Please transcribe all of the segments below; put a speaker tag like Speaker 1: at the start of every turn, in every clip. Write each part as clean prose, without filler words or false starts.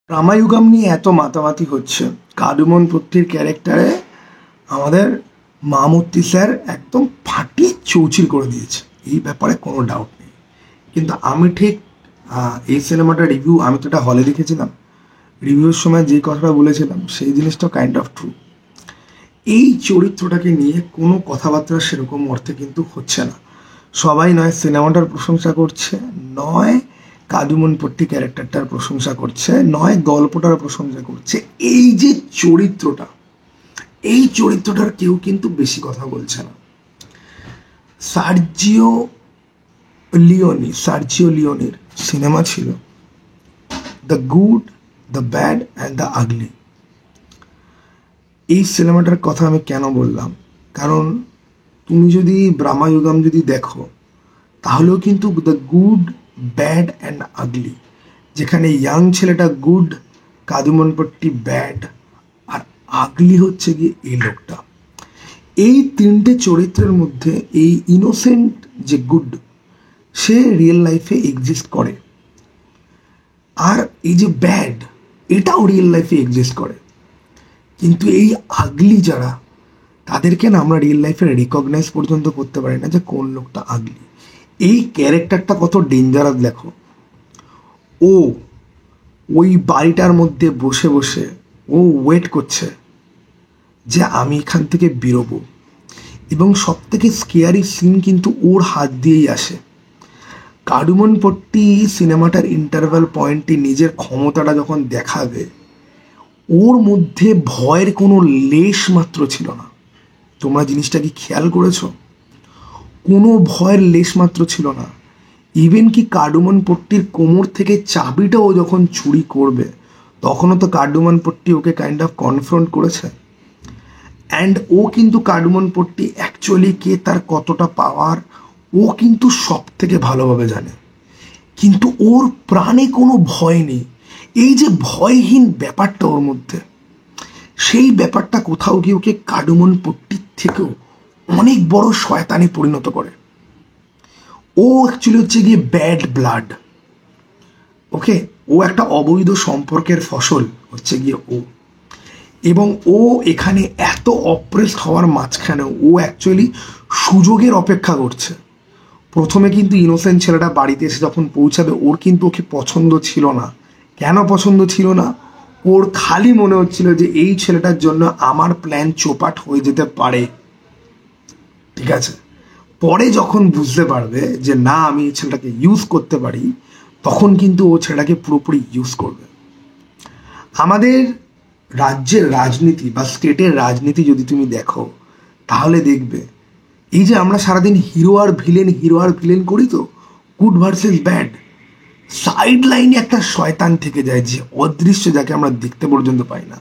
Speaker 1: রামায়ুগম নিয়ে এত মাতামাতি হচ্ছে, কাদুমন পত্তির ক্যারেক্টারে আমাদের মামূর্তি স্যার একদম ফাটিয়ে চৌচির করে দিয়েছে, এই ব্যাপারে কোনো ডাউট নেই। কিন্তু আমি ঠিক এই সিনেমাটার রিভিউ, আমি তো এটা হলে দেখেছিলাম, রিভিউর সময় যে কথাটা বলেছিলাম সেই জিনিসটা কাইন্ড অফ ট্রু। এই চরিত্রটাকে নিয়ে কোনো কথাবার্তা সেরকম অর্থে কিন্তু হচ্ছে না। সবাই নয় সিনেমাটার প্রশংসা করছে, নয় কাদুমন পট্টি ক্যারেক্টারটার প্রশংসা করছে, নয় গল্পটার প্রশংসা করছে। এই যে চরিত্রটা, এই চরিত্রটার কেউ কিন্তু বেশি কথা বলছে না। সার্জিও লিওনির সিনেমা ছিল the good, the bad and the আগলি। এই সিনেমাটার কথা আমি কেন বললাম, কারণ তুমি যদি রামায়ুগম যদি দেখো তাহলেও কিন্তু দ্য গুড, ব্যাড অ্যান্ড আগলি, যেখানে ইয়াং ছেলেটা গুড, কাদুমন পট্টি ব্যাড, আর আগলি হচ্ছে গিয়ে এই লোকটা। এই তিনটে চরিত্রের মধ্যে এই ইনোসেন্ট যে গুড, সে রিয়েল লাইফে এক্সিস্ট করে, আর এই যে ব্যাড, এটাও রিয়েল লাইফে এক্সিস্ট করে। কিন্তু এই আগলি যারা, তাদেরকে না আমরা রিয়েল লাইফে রিকগনাইজ পর্যন্ত করতে পারি না যে কোন লোকটা আগলি। এই ক্যারেক্টারটা কত ডেঞ্জারাস দেখো। ও ওই বাড়িটার মধ্যে বসে বসে ও ওয়েট করছে যে আমি এখান থেকে বেরোবো, এবং সব থেকে স্কেয়ারি সিন কিন্তু ওর হাত দিয়েই আসে। কাদুমন পট্টি সিনেমাটার ইন্টারভ্যাল পয়েন্টে নিজের ক্ষমতাটা যখন দেখাবে, ওর মধ্যে ভয়ের কোনো লেশ মাত্র ছিল না। তোমরা জিনিসটা কি খেয়াল করেছো? কোনো ভয়ের লেশ মাত্র ছিল না। ইভেন কি কাদুমন পট্টির কোমর থেকে চাবিটাও যখন চুরি করবে, তখনও তো কাদুমন পট্টি ওকে কাইন্ড অফ কনফ্রন্ট করেছে। অ্যান্ড ও কিন্তু কাদুমন পট্টি অ্যাকচুয়ালি কে, তার কতটা পাওয়ার, ও কিন্তু সব থেকে ভালোভাবে জানে। কিন্তু ওর প্রাণে কোনো ভয় নেই। এই যে ভয়হীন ব্যাপারটা ওর মধ্যে, সেই ব্যাপারটা কোথাও গিয়ে ওকে কাদুমন পট্টির থেকেও অনেক বড় শয়তানে পরিণত করে। ও অ্যাকচুয়ালি হচ্ছে গিয়ে ব্যাড ব্লাড। ওকে, ও একটা অবৈধ সম্পর্কের ফসল হচ্ছে গিয়ে ও। এবং ও এখানে এত অপ্রেসড হওয়ার মাঝখানেও ও অ্যাকচুয়ালি সুযোগের অপেক্ষা করছে। প্রথমে কিন্তু ইনোসেন্ট ছেলেটা বাড়িতে এসে যখন পৌঁছাবে, ওর কিন্তু ওকে পছন্দ ছিল না। কেন পছন্দ ছিল না? ওর খালি মনে হচ্ছিল যে এই ছেলেটার জন্য আমার প্ল্যান চোপাট হয়ে যেতে পারে। ঠিক আছে, পরে যখন বুঝতে পারবে যে না আমি এই ছেলেটাকে ইউজ করতে পারি, তখন কিন্তু ও ছেলেটাকে পুরোপুরি ইউজ করবে। আমাদের রাজ্যের রাজনীতি বা স্টেটের রাজনীতি যদি তুমি দেখো, তাহলে দেখবে এই যে আমরা সারাদিন হিরো আর ভিলেন করি, তো গুড ভার্সেস ব্যাড, সাইড লাইনে একটা শয়তান থেকে যায় যে অদৃশ্য, যাকে আমরা দেখতে পর্যন্ত পাই না,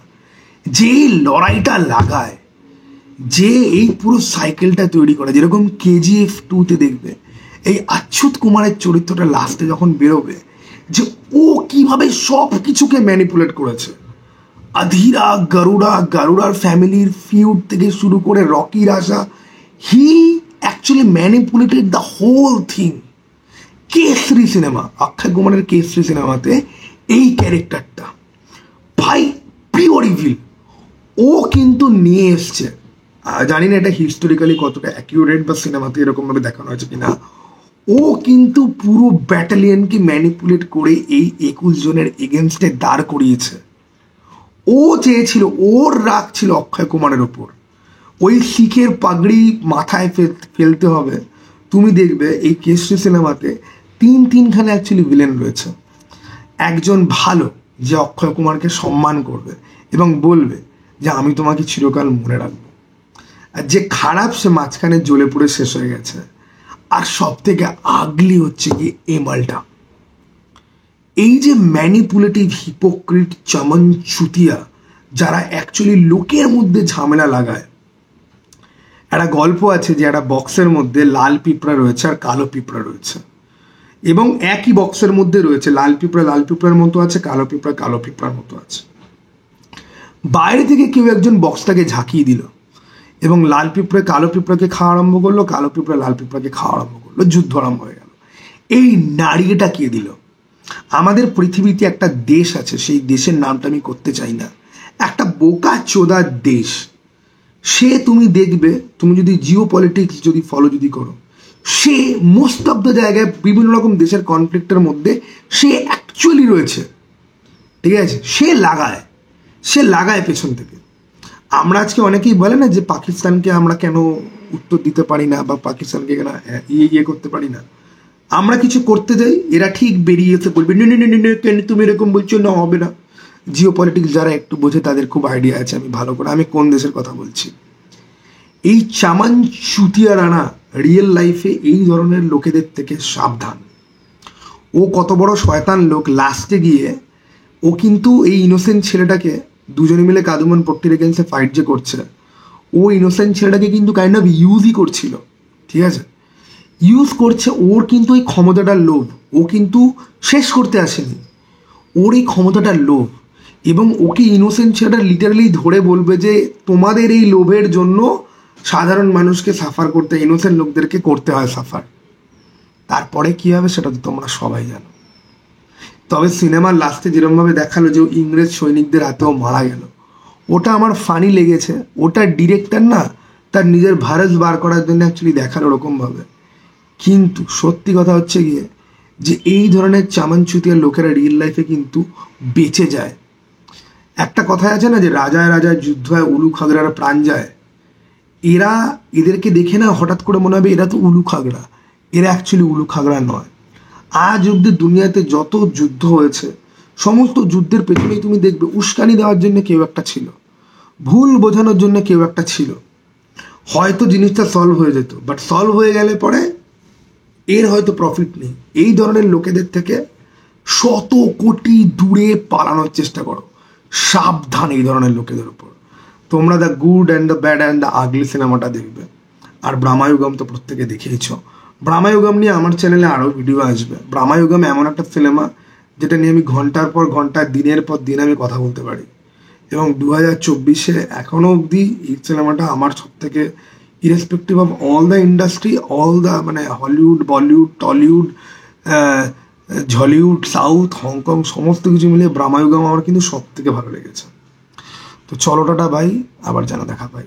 Speaker 1: যে লড়াইটা লাগায়, যে এই পুরো সাইকেলটা তৈরি করে। যেরকম কেজিএফ 2-তে দেখবে এই অচ্যুত কুমারের চরিত্রটা লাস্টে যখন বেরোবে, যে ও কিভাবে সব কিছুকে ম্যানিপুলেট করেছে। আধীরা, গারুড়ার ফ্যামিলির ফিউড থেকে শুরু করে রকির আসা, he actually manipulated the whole thing. Kesari cinema, Akshay কুমারের কেসরি সিনেমাতে এই ক্যারেক্টারটা ভাই পিওর ইভিল, ও কিন্তু নিয়ে এসছে। জানি না এটা হিস্টোরিক্যালি কতটা অ্যাকিউরেট বা সিনেমাতে এরকমভাবে দেখানো হয়েছে কিনা। ও কিন্তু পুরো ব্যাটালিয়নকে ম্যানিপুলেট করে এই 21 জনের এগেনস্টে দাঁড় করিয়েছে। ও চেয়েছিল, ওর রাগ ছিল অক্ষয় কুমারের ওপর, ওই শিখের পাগড়ি মাথায় ফেলতে হবে। তুমি দেখবে এই কেসরি সিনেমাতে তিনখানে অ্যাকচুয়ালি ভিলেন রয়েছে। একজন ভালো, যে অক্ষয় কুমারকে সম্মান করবে এবং বলবে যে আমি তোমাকে চিরকাল মনে রাখবো। আর যে খারাপ, সে মাঝখানে জ্বলে পুড়ে শেষ হয়ে গেছে। আর সব থেকে আগলি হচ্ছে কি এমালটা, এই যে ম্যানিপুলেটিভ হিপোক্রিট চমন চুতিয়া, যারা অ্যাকচুয়ালি লোকের মধ্যে ঝামেলা লাগায়। একটা গল্প আছে যে একটা বক্সের মধ্যে লাল পিঁপড়া রয়েছে আর কালো পিঁপড়া রয়েছে, এবং একই বক্সের মধ্যে রয়েছে লাল পিঁপড়ার মতো আছে, কালো পিঁপড়ার মতো আছে। বাইরে থেকে কেউ একজন বক্সটাকে ঝাঁকিয়ে দিল, এবং লাল পিঁপড়ে কালো পিঁপড়াকে খাওয়া আরম্ভ করলো, কালো পিঁপড়া লাল পিঁপড়াকে খাওয়া আরম্ভ করলো, যুদ্ধ আরম্ভ হয়ে গেল। এই নাড়িয়েটা কে দিল? আমাদের পৃথিবীতে একটা দেশ আছে, সেই দেশের নামটা আমি করতে চাই না, একটা বোকা চোদার দেশ। সে তুমি দেখবে, তুমি যদি জিও পলিটিক্স যদি ফলো যদি করো, সে মোস্ট অফ দ্য জায়গায় বিভিন্ন রকম দেশের কনফ্লিক্টের মধ্যে সে অ্যাকচুয়ালি রয়েছে, ঠিক আছে? সে লাগায় পেছন থেকে। আমরা আজকে অনেকেই বলে না যে পাকিস্তানকে আমরা কেন উত্তর দিতে পারি না, বা পাকিস্তানকে কেন ইয়ে করতে পারি না। আমরা কিছু করতে যাই, এরা ঠিক বেরিয়ে এসে বলবে কেন তুমি এরকম বলছো, না হবে না। জিও পলিটিক্স যারা একটু বোঝে তাদের খুব আইডিয়া আছে আমি ভালো করে আমি কোন দেশের কথা বলছি। এই চামান চুতিয়া রানা রিয়েল লাইফে এই ধরনের লোকেদের থেকে সাবধান। ও কত বড় শয়তান লোক, লাস্টে গিয়ে ও কিন্তু এই ইনোসেন্ট ছেলেটাকে, দুজনে মিলে কাদুমান পট্টির এগেন্সে ফাইট যে করছে, ও ইনোসেন্ট ছেলেটাকে কিন্তু কাইন্ড অফ ইউজই করছিল, ঠিক আছে? ইউজ করছে। ওর কিন্তু এই ক্ষমতাটার লোভ, ও কিন্তু শেষ করতে আসেনি, ওর এই ক্ষমতাটার লোভ। এবং ওকে ইনোসেন্ট ছেলেটা লিটারালি ধরে বলবে যে তোমাদের এই লোভের জন্য সাধারণ মানুষকে সাফার করতে, ইনোসেন্ট লোকদেরকে করতে হয় সাফার। তারপরে কী হবে সেটা তো তোমরা সবাই জানো। তবে সিনেমার লাস্টে যেরকমভাবে দেখালো যে ইংরেজ সৈনিকদের হাতেও মারা গেল, ওটা আমার ফানি লেগেছে। ওটা ডিরেক্টর না তার নিজের ভারস বার করার জন্য অ্যাকচুয়ালি দেখালো ওরকমভাবে। কিন্তু সত্যি কথা হচ্ছে গিয়ে যে এই ধরনের চামানচুতিয়া লোকেরা রিয়েল লাইফে কিন্তু বেঁচে যায়। একটা কথায় আছে না যে রাজায় রাজায় যুদ্ধ হয়, উলু খাগড়ার প্রাণ যায়। এদেরকে দেখে না হঠাৎ করে মনে হবে এরা তো উলু খাগড়া, এরা অ্যাকচুয়ালি উলু খাগড়া নয়। আজ অব্দি দুনিয়াতে যত যুদ্ধ হয়েছে, সমস্ত যুদ্ধের পেছনেই তুমি দেখবে উস্কানি দেওয়ার জন্য কেউ একটা ছিল, ভুল বোঝানোর জন্য কেউ একটা ছিল। হয়তো জিনিসটা সলভ হয়ে যেত, বাট সলভ হয়ে গেলে পরে এর হয়তো প্রফিট নেই। এই ধরনের লোকেদের থেকে শত কোটি দূরে পালানোর চেষ্টা করো, সাবধান এই ধরনের লোকেদের উপর। তোমরা the good and the bad and the আগলি সিনেমাটা দেখবে। আর ব্রাহ্মায়ুগম তো প্রত্যেকে দেখেইছ। ব্রাহ্মায়ুগম নিয়ে আমার চ্যানেলে আরও ভিডিও আসবে। ব্রাহ্মায়ুগম এমন একটা সিনেমা যেটা নিয়ে আমি ঘন্টার পর ঘন্টা, দিনের পর দিন আমি কথা বলতে পারি। এবং 2024-এ এখনও অবধি এই সিনেমাটা আমার সব থেকে, irrespective of all the industry, all the মানে Hollywood, Bollywood, Tollywood, Jollywood, South, Hong Kong, সমস্ত কিছু মিলিয়ে ব্রাহ্মায়ুগম আমার কিন্তু সব থেকে ভালো লেগেছে। তো চলো টাটা ভাই, আবার যেন দেখা পাই।